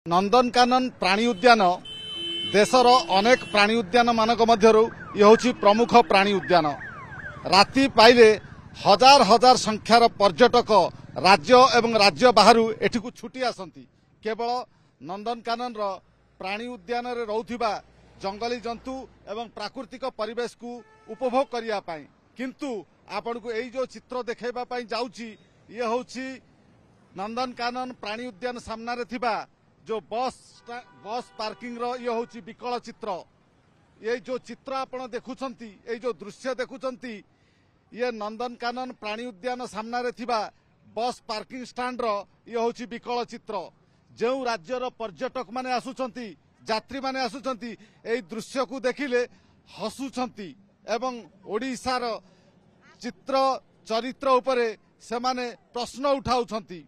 नंदनकानन प्राणी उद्यान देशर अनेक प्राणी उद्यान मानक मध्यरु ये होछि प्रमुख प्राणी उद्यान। राति पाइले हजार हजार संख्यार पर्यटक राज्य एवं राज्य बाहरु एठिकु छुटी आसंती केवल नंदनकानन प्राणी उद्यान रे रहुथिबा जंगली जंतु एवं प्राकृतिक परिवेश को उपभोग करिया पाई। किंतु आपण को एई जो चित्र देखेबा पाई जाउची ये होछि नंदनकानन प्राणी उद्यान सामना रे थिबा जो बस पार्किंग रो ये होछि विकल चित्र। ये जो चित्र आपण देखुछंती ये जो दृश्य देखुछंती ये नंदनकानन प्राणी उद्यान सामना रे थिबा बस पार्किंग स्टैंड रो ये होछि विकल चित्र। जो राज्यर पर्यटक माने आसुछंती यात्री माने आसुछंती एई दृश्य को देखिले हसुछंती एवं ओडिसार चित्र चरित्र उपरे से माने प्रश्न उठाउछंती।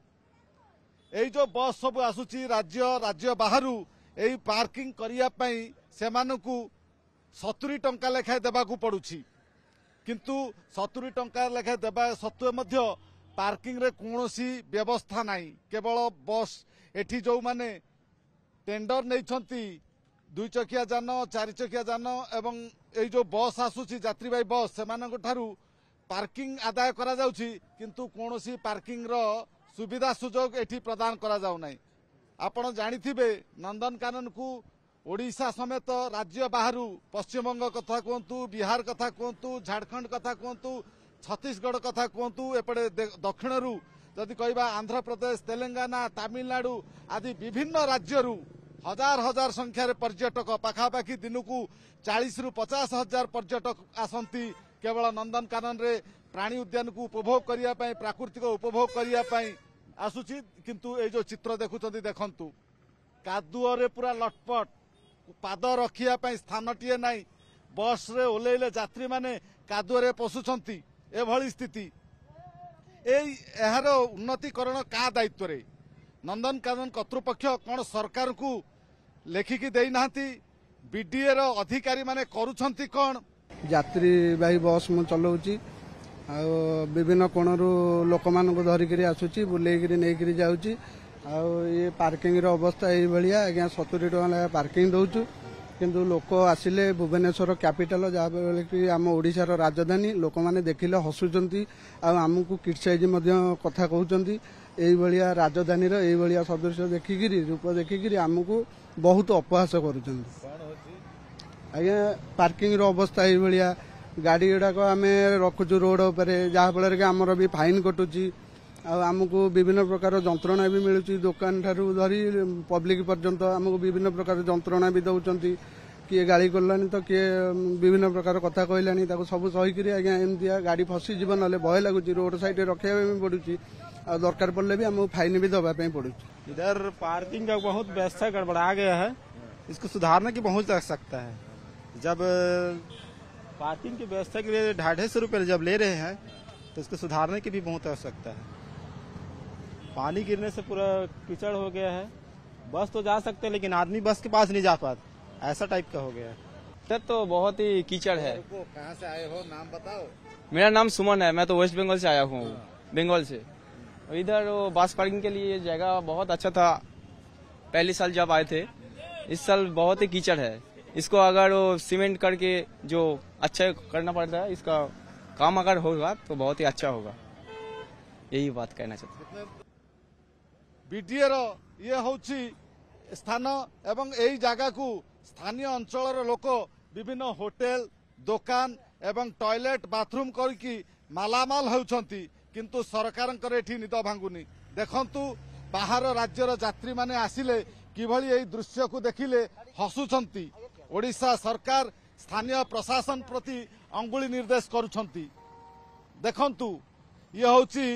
एई जो बस सब आसुची राज्य बाहरु एई पार्किंग करिया पई सेमानकु 70 टंका लेखा देबाकू पड़ुछि। किंतु 70 टंका लेखा देबा सत्वे मध्य पार्किंग रे कोनोसी व्यवस्था नाही। केवल बस एठी जो माने टेंडर नैछंती 2 चकिया जान 4 चकिया जान एवं एई जो बस आसुची यात्रीबाही बस सेमानक ठारू पार्किंग आदाय करा जाउछि किंतु कोनोसी पार्किंग रो सुविधा सुजोग एठी प्रदान करा जाउ नाही। आपण जानिथिबे नंदनकानन को ओडिशा समेत राज्य बाहरु पश्चिमबंग कथा कहतु बिहार कथा कहतु झारखंड कथा कहतु छत्तीसगढ़ कथा कहतु एपटे दक्षिणरू जदि कहबा आंध्र प्रदेश तेलंगाना तमिलनाडु आदि विभिन्न राज्यरू हजार हजार संख्यार पर्यटक पाखापाखि दिनकू 40 रु 50 हजार पर्यटक आसंती केवल नंदनकानन रे प्राणी उद्यान को उपभोग करिया पई प्राकृतिक उपभोग करिया पई आसुची। किंतु ए जो चित्र देखुछंती देखंतु कादुओ रे पूरा लटपट पाद रखिया पई स्थानटिए नाही। बस रे ओलेले यात्री माने कादुओ रे पसुछंती एभली स्थिति। एई एहार उन्नतीकरण का दायित्व रे नंदनकानन कर्तृपक्ष कोन सरकार को लेखिकी देई नाहंती बीडीए रो अधिकारी माने करूछंती कोन। यात्रीबाही बस मु चलाउची आ विभिन्न कोणरू लोक मान को धरिकी आसूची बुलेकरी नहीं जाऊँगी। ये पार्किंग रो अवस्था यही भाया आज्ञा 70 टका पार्किंग दौचु किंतु लोक आसिले भुवनेश्वर कैपिटल जहाँ कि आम ओडिशार राजधानी लोक मैंने देखिले हसुचंती आमको क्रिटिसाइज कथा कहते यही भाया राजधानी यही सदृश देखिकी रूप देखिकी आमको बहुत अपहास करुँच। आज्ञा पार्किंग रो अवस्था यही भाया गाड़ी गुड़ाक आम रखुचु रोड उपरे जहाँ फल कि आमर भी फाइन कटुची आमको विभिन्न प्रकार जंत्रणा भी मिलूँ दुकान ठारू धरी पब्लिक पर्यंत आमको विभिन्न प्रकार जंत्रणा भी दौरान किए गाड़ी कलानी तो किए विभिन्न प्रकार कथा कहलानी सब सहीकि आज्ञा एमती गाड़ी फसीज ना भय लगुच रोड साइड रखा पड़ू आ दरकार पड़े भी आमको फाइन भी दवाई पड़ू। इधर पार्किंग का बहुत व्यवस्था गड़बड़ा गया है, इसको सुधारने की बहुत लग सकता है। जब पार्किंग की व्यवस्था के लिए 250 रुपये जब ले रहे हैं तो इसको सुधारने की भी बहुत आवश्यकता है। पानी गिरने से पूरा कीचड़ हो गया है। बस तो जा सकते हैं लेकिन आदमी बस के पास नहीं जा पाता, ऐसा टाइप का हो गया है। इधर तो बहुत ही कीचड़ है। कहाँ से आए हो नाम बताओ। मेरा नाम सुमन है, मैं तो वेस्ट बंगाल से आया हूँ। बंगाल से इधर बस पार्किंग के लिए जगह बहुत अच्छा था पहले साल जब आए थे। इस साल बहुत ही कीचड़ है। इसको अगर वो सीमेंट करके जो अच्छा करना पड़ता है इसका काम अगर होगा तो बहुत ही अच्छा होगा, यही बात कहना चाहते हैं। बीडीए रो ये होची स्थान एवं एई जगह को स्थानीय अंचल लोक विभिन्न होटेल दुकान एवं टॉयलेट बाथरूम करके मालामाल होउछंती किंतु सरकार एठी निद भांगुनी। देखंतु बाहर राज्यर यात्री माने आसिले किभली एई दृश्य को देखिले हसुछंती। ओडिशा सरकार स्थानीय प्रशासन प्रति अंगुली निर्देश करुछंती। देखंतु ये होची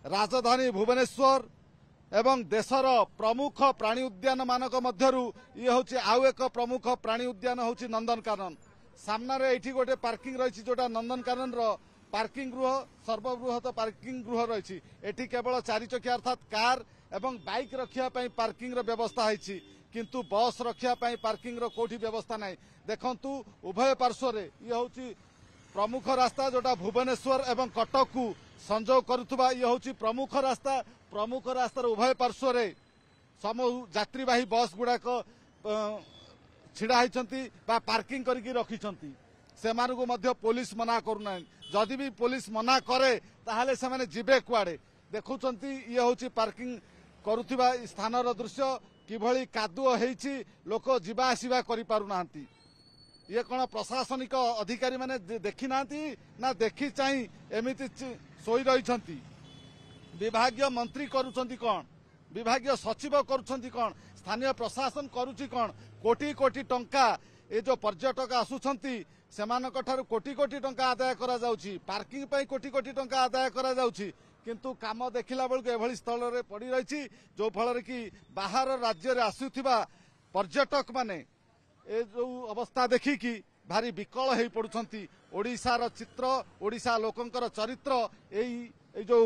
राजधानी भुवनेश्वर एवं देशर प्रमुख प्राणी उद्यान मानक मध्यरु ये होची आउ एक प्रमुख प्राणी उद्यान होची नंदनकानन। सामना रे एठी गोटे पार्किंग रही जोटा नंदनकानन रो पार्किंग गृह सर्वबृहत पार्किंग गृह रही। एठी केवल 4 चकिया अर्थात कार एवं बाइक रखिया पई पार्किंग रो व्यवस्था है किंतु बस रखिया पई पार्किंग रो कोठी व्यवस्था नहीं। देखंतु उभय पार्श्व ये होची प्रमुख रास्ता जोटा भुवनेश्वर एवं कटक को संजोग करुवा ये होची प्रमुख रास्ता उभय पार्श्व समूह यात्रीवाही बस गुड़ाक छिड़ा होती पार्किंग करके रखिंट से पुलिस मना करूना जदि भी पुलिस मना करे ताहले से माने जिबे कुआडे देखुंट ये हूँ पार्किंग करुवा स्थानर दृश्य किभली कादुओ होईछि लोक जिबा आसिबा करि पारुना ये कौन प्रशासनिक अधिकारी माने देखी ना ना देखी चाही एमिति सोई रही विभागीय मंत्री करुछंती कौन विभागीय सचिव करुछंती कौन स्थानीय प्रशासन करुछि कौन कोटी कोटी टंका ये जो पर्यटक आसुछंती सेमानक ठारु कोटी कोटी टंका आदाय करा जाउछि पार्किंग पई कोटी कोटी टंका आदाय करा जाउछि किंतु काम देखिला बेलू एभली स्थल रे पड़ी रही जो फल कि बाहर राज्य रे आसुथिबा पर्यटक माने ए जो अवस्था देखिकी भारी विकल हो पड़ुछंती ओडिशार चित्र ओडिशा लोकंकर चरित्र एई जो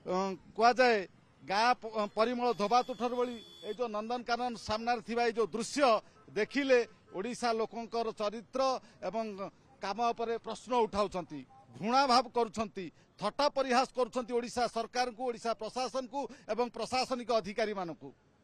कुआ जाए गाँ परिमल धोबा तुठर भली ए जो नंदनकानन सामने थिबा ए जो दृश्य देखिले ओडिशा लोकंकर चरित्र एवं काम उपरे प्रश्न उठाउछंती घृणा भाव करुछंती थट्टा परिहास करुछंती ओडिशा सरकार को ओडिशा प्रशासन को एवं प्रशासनिक अधिकारी मानकू।